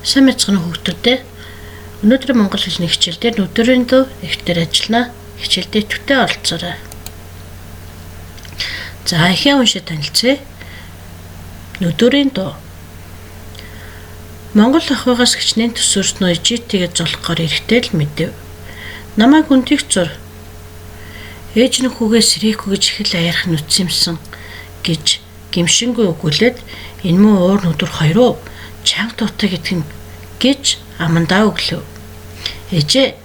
Сайн мэцгэн хүүхдүүдээ өнөөдөр монгол хэлний хичээлдээ өдрийн дуу эхтэр ажиллана. Хичээлдээ төвтэй оролцоорой. За ихээ уншиж танилцъя. Өдрийн дуу. Монгол ахуйгаас хичнээн төсөөрснөө ижитгээд золгохоор эрэхтэй л мэдэв. Намайг хүндийг зур. Ээж нь хүүгээ сэрийхүү гэж их л аярах нүцсэмсэн гэж гимшингүй өгүүлээд энэ муу уур нүдүр хоёроо чанга туутай гэдэг нь гэж амандаа өглөө. Ээжээ,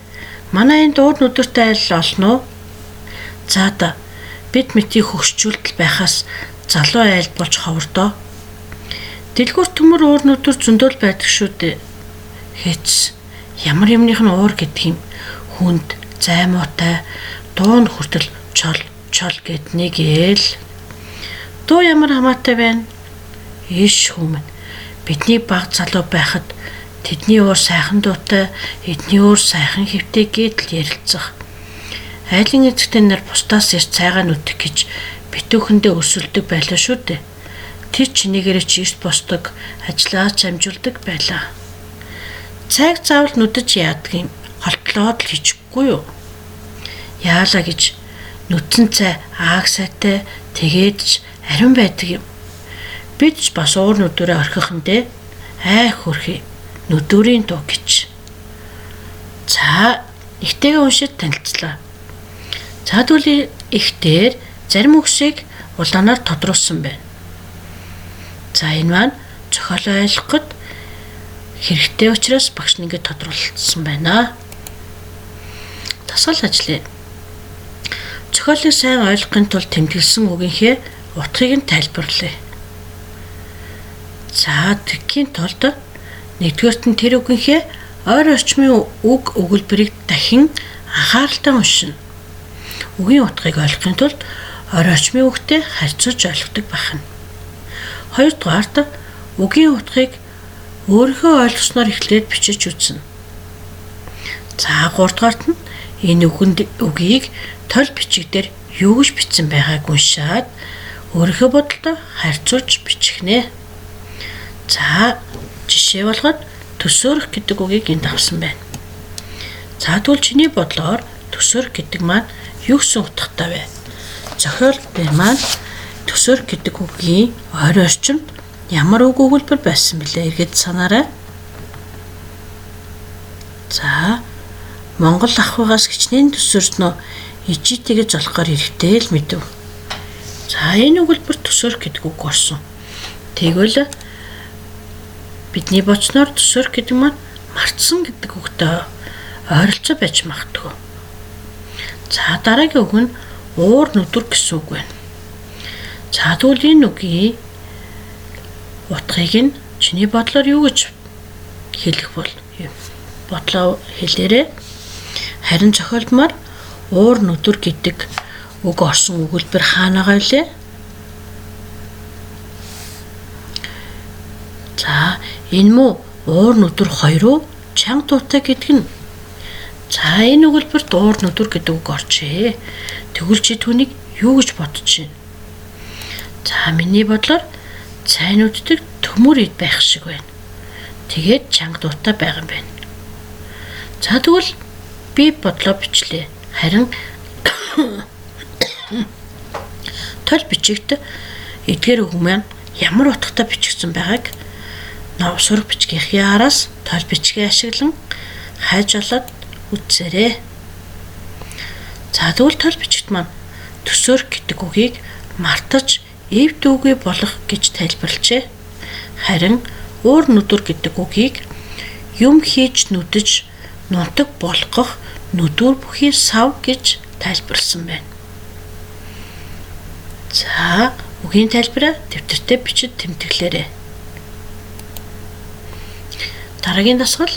манай энэ уур нүдүртэй айл олно уу? За да, бид мэтийг хөгшчүүлдэл байхаас залуу айлд болж ховордоо. Дэлгүүр төмөр уур нүдүр зөндөөл байдаг шүү дээ. Хэц, ямар юмных нь уур гэдэг юм хүнд, займуутай, дуун хүртэл чол гэд нэг ээл. Дуу ямар хамаатай байна. Иш хүмүн. Бидний баг залуу байхад тэдний уур сайхан дуутай, эдний уур сайхан хэвтэй гэдэл ярилцах. Айлын эцэгтэй нар бусдаас ирж цайгаа нүдэх гэж битүүхэндээ өсөлдөг байлаа шүү дээ. Тэр чинийгээрээ ч эрт босдог, ажиллаач амжуулдаг байлаа. Цайг заавал нүдэж яадаг юм? Холтлоод л хийчихгүй юу? Яалаа гэж нүдэн цай ааг сайтай тэгээд ч ариун байдаг юм. Бид ч бас уур нүдүрээ орхихондээ хөрхи нүдүрийн дуу гэж. За, ихтэйгээ уншиж танилцлаа. За тэгвэл ихтээр зарим үгсийг улаанаар тодруулсан байна. За энэ маань зохиолоо ойлгоход хэрэгтэй учраас багш нь ингэж тодруулсан байна. Дасгал ажиллая. Зохиолыг сайн ойлгохын тулд тэмдэглэсэн үгийнхээ утгыг нь тайлбарлая. За тэгхийн тулд нэгдүгээрт нь тэр үгийнхээ ойр орчмын үг өгүүлбэрийг дахин анхааралтай уншина. Үгийн утгыг ойлгохын тулд ойр орчмын үгтэй харьцуулж ойлгодог байх нь. Хоёрдугаарт үгийн утгыг өөрийнхөө ойлгосноор эхлээд бичиж үзнэ. За гуравдугаарт нь энэ үгийг тол бичигдэр юу гэж бичсэн байгааг уншаад өөрийнхөө бодолтой харьцуулж бичих нэ. За жишээ болгоод төсөөрөх гэдэг үгийг энд авсан байна. За тэгвэл чиний бодлоор төсөөрөх гэдэг маань юу гэсэн утгатай вэ? Зохиол дээр маань төсөөрөх гэдэг үгийн ойр орчимд ямар үг өгүүлбэр байсан бэлээ эргээд санаарай. За Монгол ахуйгаас хичнээн төсөөрснөө ижитгээд золгохоор эрэхтэй л мэдэв. За энэ өгүүлбэр төсөөрөх гэдэг үг орсон. Тэгвэл бидний бочноор төсөөрөх гэдэг маань мартсан гэдэг үгтэй ойролцоо байж магадгүй. За дараагийн үг нь уур нүдүр гэсэн үг байна. За тэгвэл энэ үгийн утгыг нь чиний бодлоор юу гэж хэлэх бол бодлоо хэлээрэй. Харин зохиолдмаар уур нүдүр гэдэг үг орсон өгүүлбэр хаанагаа вэ? За энэ муу уур нүдүр хоёроо чанга туутай гэдэг нь. За энэ өгүүлбэрт уур нүдүр гэдэг үг орчээ. Тэгвэл чи түүнийг юу гэж бодож байна? За миний бодлоор цай нүддэг төмөр ид байх шиг байна. Тэгээд чанга туутай байгаа юм байна. За тэгвэл би бодлоо бичлээ. Харин тол бичигт эдгээр үг маань ямар утгатай бичигдсэн байгааг навсурах бичгийн араас тол бичгээ ашиглан хайж олоод үзээрэй. За тэгвэл тол бичигт маань төсөөрөх гэдэг үгийг мартаж эв дүүгээ болох гэж тайлбарлажээ. Харин уур нүдүр гэдэг үгийг юм хийж нүдэж нунтаг болгох нүдүр бүхий сав гэж тайлбарлсан байна. За үгийн тайлбараа дэвтэртээ бичиж тэмдэглээрэй. Дараагийн дасгал.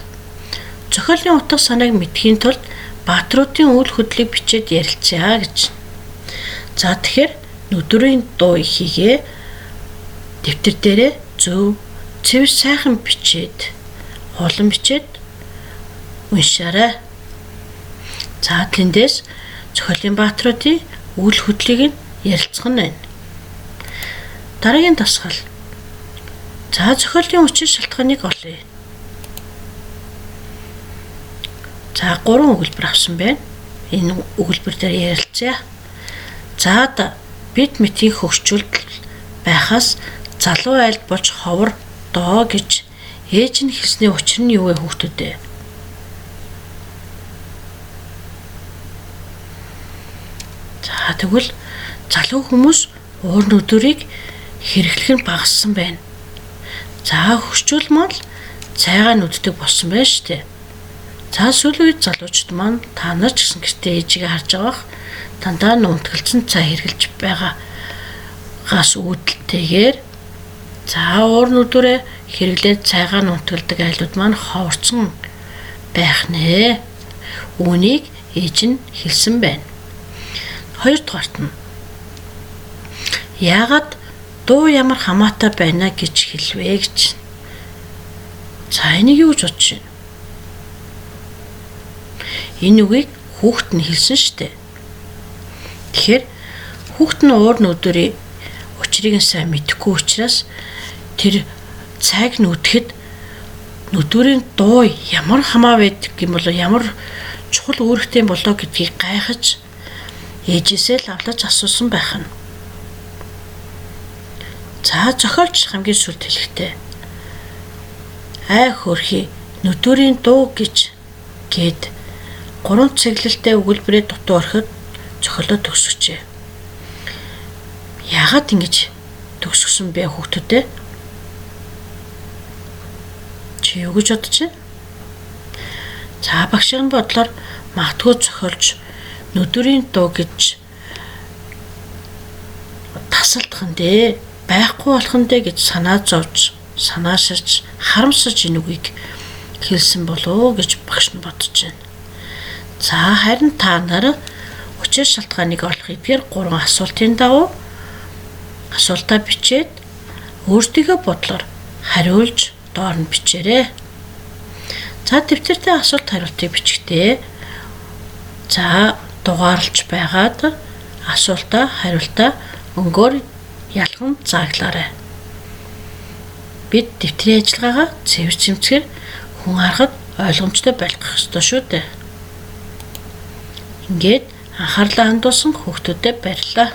Зохиолын утга санааг мэдхийн тулд баатруудын үйл хөдлөлийг бичиж ярилцъя гэж. За тэгэхээр нүдүрийн дуу ихийгээ дэвтэр дээрээ зөв цэвэр сайхан бичээд хуулан бичээд уншаарай. За тэндээс зохиолын баатруудын үйл хөдлөлийг ярилцах нь байна. Дараагийн дасгал. За зохиолын хүчин шалтгааныг олъё. За 3 өгүүлбэр авсан байна. Энэ өгүүлбэр дээр ярилцъя. За бид мэтийн хөгжүүлэлт байхаас залуу айлд болж ховор доо гэж ээж нь хэлсний учир нь юу вэ хүүхдүүдээ? За тэгвэл залуу хүмүүс уур нүдүрийг хэрэглэх нь багассан байна. За хөгжүүлмал цайгаа нүддэг болсон байна шүү дээ. За сүүлийн үед залуучууд маань та нар ч гэсэн гэртээ ээжигээ харж байгаах дандаа нунтгалцсан цай хэрглэж байгаагаас үүдэлтэйгээр за уур нүдүрээ хэрэглээд цайгаа нунтгалдаг айлууд маань ховорцсон байх нэ. Үүнийг ээж нь хэлсэн байна. Хоёрдугаарт нь яагаад дуу ямар хамаатай байна гэж хэлвэ гэж. За энийг юу гэж бодож байна? Энэ үгийг хүүхэд нь хэлсэн шүү дээ. Тэгэхээр хүүхэд нь уур нүдүрийн учрыг сайн мэдэхгүй учраас тэр цайг нүдэхэд нүдүрийн дуу ямар хамаа байдаг юм бол ямар чухал үүрэгтэй болоо гэдгийг гайхаж ээжээсээ л авлаж асуусан байх нь. За зохиолч хамгийн сүлд хэлэхдээ ай хөрхи нүдүрийн дуу гэж гээд 3 цэглэлтэй өгүүлбэрээ дутуу ороход зохиолоо төгсгөжээ. Яагаад ингэж төгсгсөн бэ хүүхдүүдээ? Чи юу гэж бодож байна? За багшийн бодлоор магадгүй зохиолч нүдүрийн дуу гэж тасалдах нь дээ, байхгүй болох нь дээ гэж санаа зовж, санааширч, харамсаж энэ үгийг хэлсэн болов гэж багш нь бодож байна. За харин та нар учир шалтгааныг олох эдгээр 3 асуултын дагуу асуултаа бичээд өөртөөгөө бодлоор хариулж доор нь бичээрэй. За дэвтэртээ асуулт хариултыг бичихтэй. За дугаарлаж байгаад асуултаа хариултаа өнгөөр ялхан зааглаарай. Бид дэвтрийн ажиллагаагаа цэвэр чимцгээр хүн харахад ойлгомжтой байлгах ёстой шүү дээ. Ингээд анхаарлаа хандуулсан хүүхдүүдэд баярлалаа.